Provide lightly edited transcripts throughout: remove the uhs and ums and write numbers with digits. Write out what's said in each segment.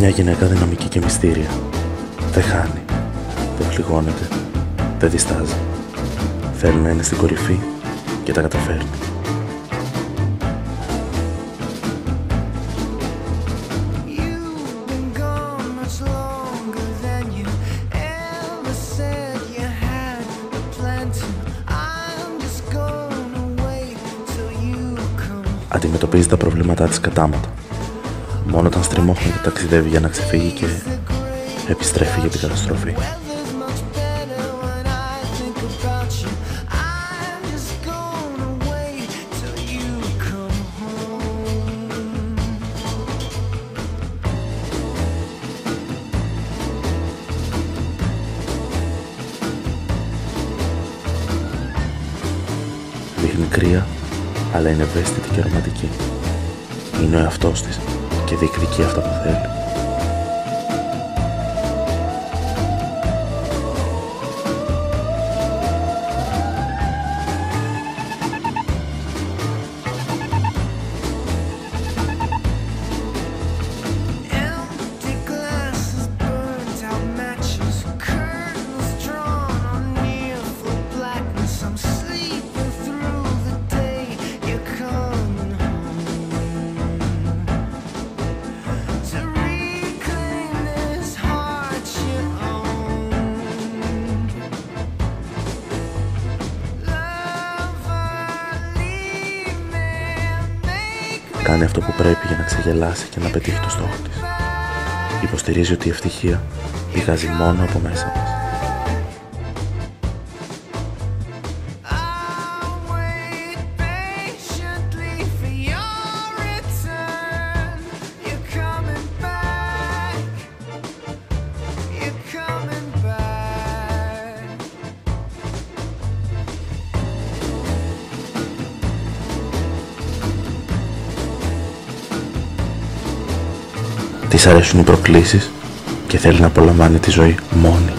Μια γυναίκα δυναμική και μυστήρια. Δεν χάνει, δεν πληγώνεται, δεν διστάζει. Θέλει να είναι στην κορυφή και τα καταφέρνει. Αντιμετωπίζει τα προβλήματά της κατάματα. Μόνο όταν στριμώχνεται ταξιδεύει για να ξεφύγει και επιστρέφει για την καταστροφή. Δείχνει κρύα, αλλά είναι ευαίσθητη και ρομαντική. Είναι ο εαυτός της και διεκδικεί αυτά που θέλει. Κάνει αυτό που πρέπει για να ξεγελάσει και να πετύχει το στόχο της. Υποστηρίζει ότι η ευτυχία πηγάζει μόνο από μέσα μας. Της αρέσουν οι προκλήσεις και θέλει να απολαμβάνει τη ζωή μόνη.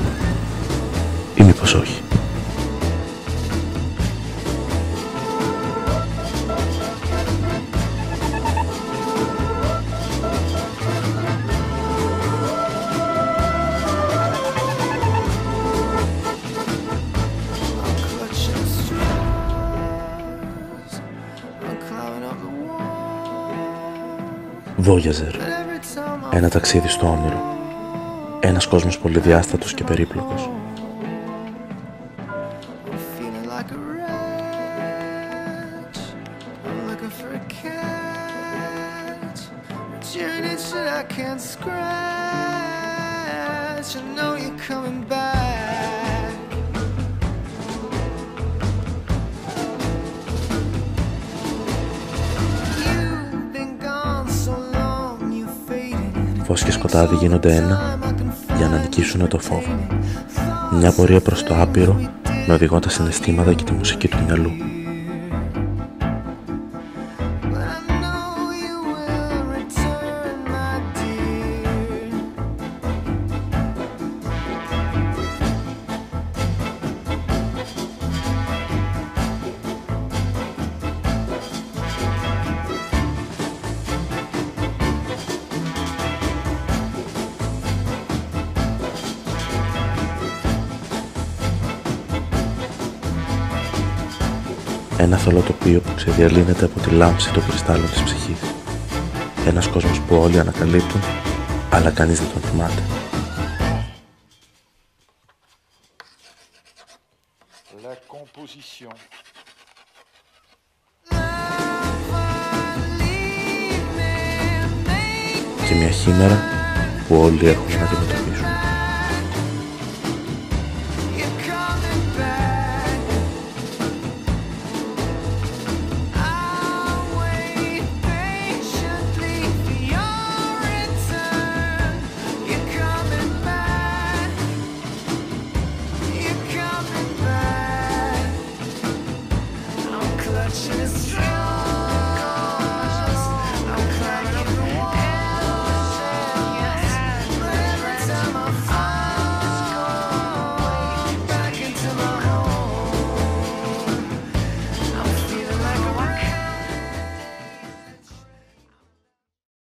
Ή μήπως όχι. Voyager. Ένα ταξίδι στο όνειρο. Ένας κόσμος πολυδιάστατος και περίπλοκος. Φως και σκοτάδι γίνονται ένα για να νικήσουν το φόβο. Μια πορεία προς το άπειρο με οδηγό τα συναισθήματα και τη μουσική του μυαλού. Ένα θολό τοπίο που ξεδιαλύνεται από τη λάμψη των κρυστάλλων της ψυχής. Ένας κόσμος που όλοι ανακαλύπτουν, αλλά κανείς δεν τον θυμάται. La composition. Και μια χήμερα που όλοι έχουν να αντιμετωπίσουν.